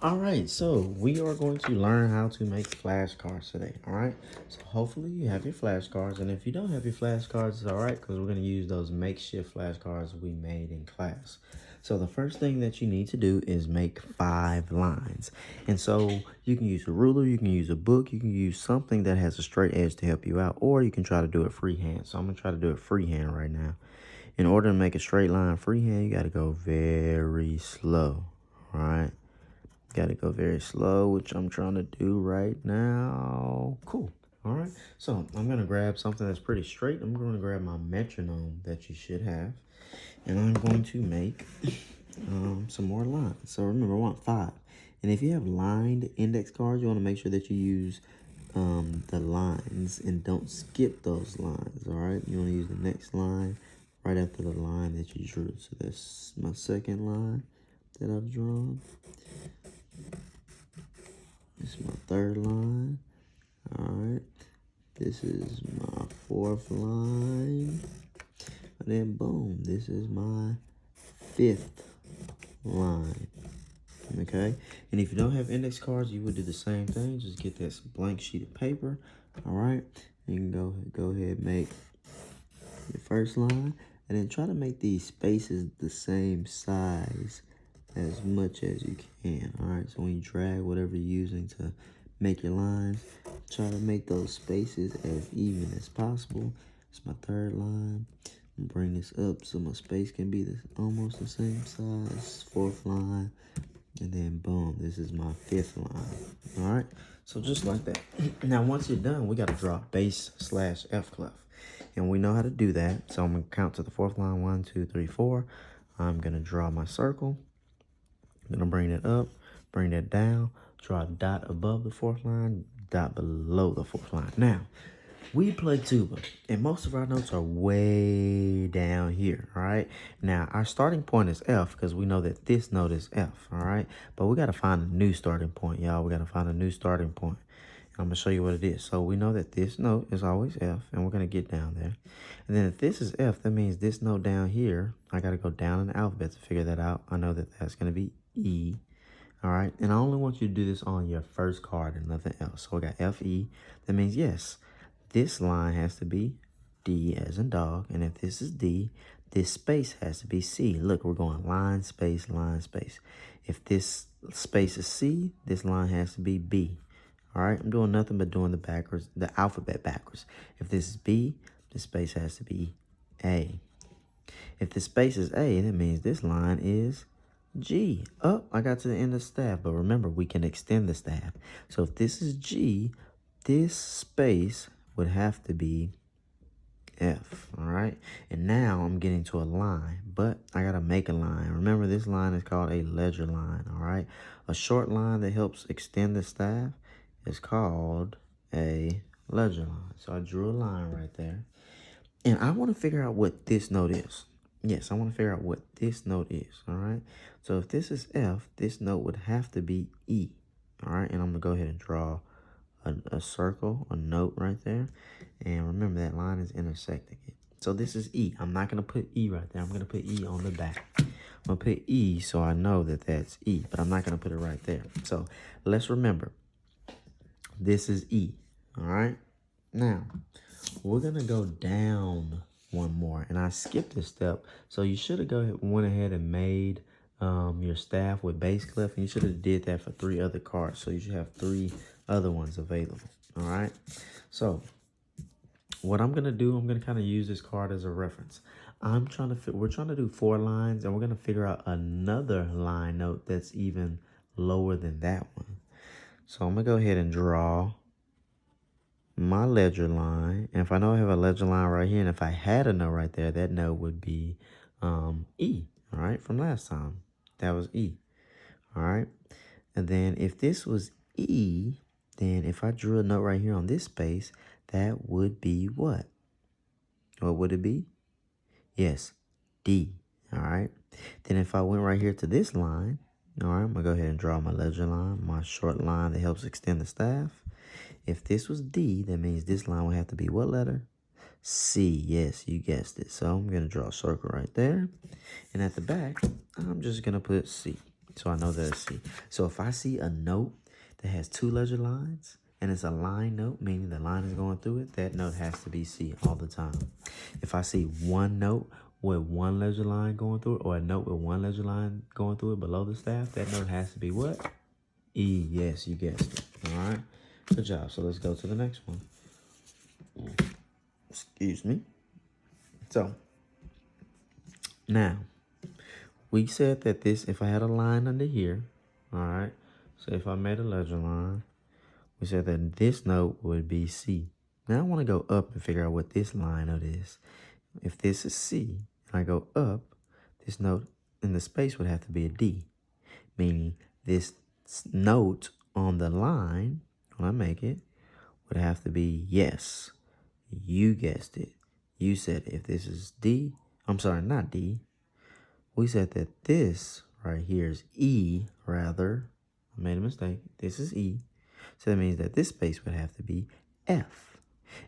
All right, so we are going to learn how to make flashcards today. All right, so hopefully you have your flashcards, and if you don't have your flashcards, it's all right because we're going to use those makeshift flashcards we made in class. So the first thing that you need to do is make 5 lines. And so you can use a ruler, you can use a book, you can use something that has a straight edge to help you out, or you can try to do it freehand. So I'm going to try to do it freehand right now. In order to make a straight line freehand, you got to go very slow, all right? Got to go very slow, which I'm trying to do right now. Cool. All right. So I'm going to grab something that's pretty straight. I'm going to grab my metronome that you should have. And I'm going to make some more lines. So remember, I want 5. And if you have lined index cards, you want to make sure that you use the lines and don't skip those lines. All right. You want to use the next line right after the line that you drew. So that's my second line that I've drawn. This is my third line. All right. This is my 4th line. And then boom, this is my 5th line. Okay. And if you don't have index cards, you would do the same thing. Just get this blank sheet of paper. All right. And you can go ahead and make your first line. And then try to make these spaces the same size as much as you can. All right, so when you drag whatever you're using to make your lines, try to make those spaces as even as possible. It's my 3rd line. I'm bring this up so my space can be almost the same size. 4th line, and then boom, this is my 5th line. All right, so just like that. Now once you're done, we got to draw base/F clef, and we know how to do that. So I'm gonna count to the 4th line. 1, 2, 3, 4. I'm gonna draw my circle. I'm gonna bring it up, bring that down, draw a dot above the 4th line, dot below the 4th line. Now, we play tuba, and most of our notes are way down here, all right? Now, our starting point is F because we know that this note is F, all right? But we gotta find a new starting point, y'all. We gotta find a new starting point. And I'm gonna show you what it is. So we know that this note is always F, and we're gonna get down there. And then if this is F, that means this note down here, I gotta go down in the alphabet to figure that out. I know that that's gonna be E. All right, and I only want you to do this on your first card and nothing else. So we got F-E. That means, yes, this line has to be D as in dog. And if this is D, this space has to be C. Look, we're going line, space, line, space. If this space is C, this line has to be B. All right, I'm doing nothing but doing the alphabet backwards. If this is B, the space has to be A. If the space is A, that means this line is G. Oh, I got to the end of the staff, but remember, we can extend the staff. So if this is G, this space would have to be F, all right? And now I'm getting to a line, but I gotta make a line. Remember, this line is called a ledger line, all right? A short line that helps extend the staff is called a ledger line. So I drew a line right there. And I want to figure out what this note is. Yes, I want to figure out what this note is, all right? So if this is F, this note would have to be E, all right? And I'm going to go ahead and draw a circle, a note right there. And remember, that line is intersecting it. So this is E. I'm not going to put E right there. I'm going to put E on the back. I'm going to put E so I know that that's E, but I'm not going to put it right there. So let's remember, this is E, all right? Now, we're going to go down one more, and I skipped a step. So you should have went ahead and made your staff with base clef, and you should have did that for 3 other cards. So you should have 3 other ones available. All right. So what I'm gonna do, I'm gonna kind of use this card as a reference. We're trying to do 4 lines, and we're gonna figure out another line note that's even lower than that one. So I'm gonna go ahead and draw my ledger line, and if I know I have a ledger line right here, and if I had a note right there, that note would be E, all right, from last time. That was E, all right? And then if this was E, then if I drew a note right here on this space, that would be what? What would it be? Yes, D, all right? Then if I went right here to this line, all right, I'm gonna go ahead and draw my ledger line, my short line that helps extend the staff. If this was D, that means this line would have to be what letter? C. Yes, you guessed it. So I'm going to draw a circle right there. And at the back, I'm just going to put C. So I know that it's C. So if I see a note that has 2 ledger lines, and it's a line note, meaning the line is going through it, that note has to be C all the time. If I see one note with 1 ledger line going through it, or a note with 1 ledger line going through it below the staff, that note has to be what? E. Yes, you guessed it. All right. Good job. So let's go to the next one. Excuse me. So now we said that this, if I had a line under here, all right. So if I made a ledger line, we said that this note would be C. Now I want to go up and figure out what this line note is. If this is C and I go up, this note in the space would have to be a D, meaning this note on the line, when I make it, would have to be yes. You guessed it. You said if this is D, I'm sorry, not D. We said that this right here is E, rather. I made a mistake. This is E. So that means that this space would have to be F.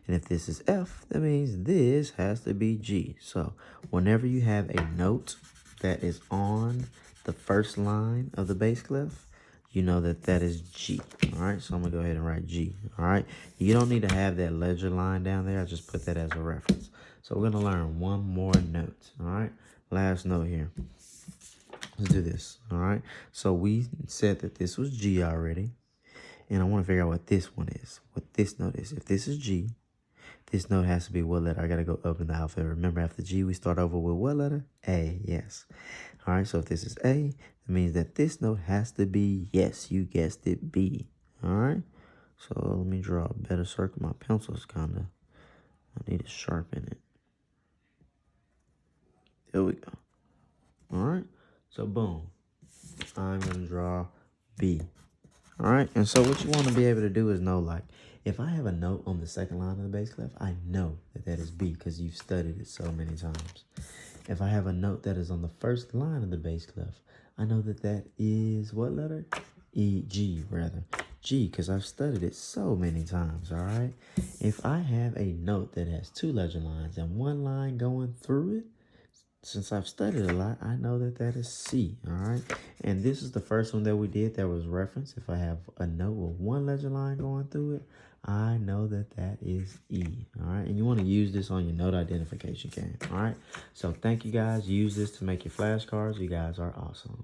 And if this is F, that means this has to be G. So whenever you have a note that is on the first line of the bass clef, you know that that is G. All right, so I'm going to go ahead and write G. All right, you don't need to have that ledger line down there. I just put that as a reference. So we're going to learn one more note. All right, last note here. Let's do this. All right, so we said that this was G already. And I want to figure out what this one is, what this note is. If this is G, this note has to be what letter? I got to go up in the alphabet. Remember, after G, we start over with what letter? A, yes. All right, so if this is A, that means that this note has to be, yes, you guessed it, B. All right, so let me draw a better circle. My pencil's kind of, I need to sharpen it. There we go. All right, so boom. I'm going to draw B. All right, and so what you want to be able to do is know, like, if I have a note on the second line of the bass clef, I know that that is B because you've studied it so many times. If I have a note that is on the first line of the bass clef, I know that that is what letter? E, G, rather. G, because I've studied it so many times, all right? If I have a note that has 2 ledger lines and 1 line going through it, since I've studied a lot, I know that that is C, all right? And this is the first one that we did that was referenced. If I have a note with 1 ledger line going through it, I know that that is E, all right? And you want to use this on your note identification game, all right? So thank you guys. Use this to make your flashcards. You guys are awesome.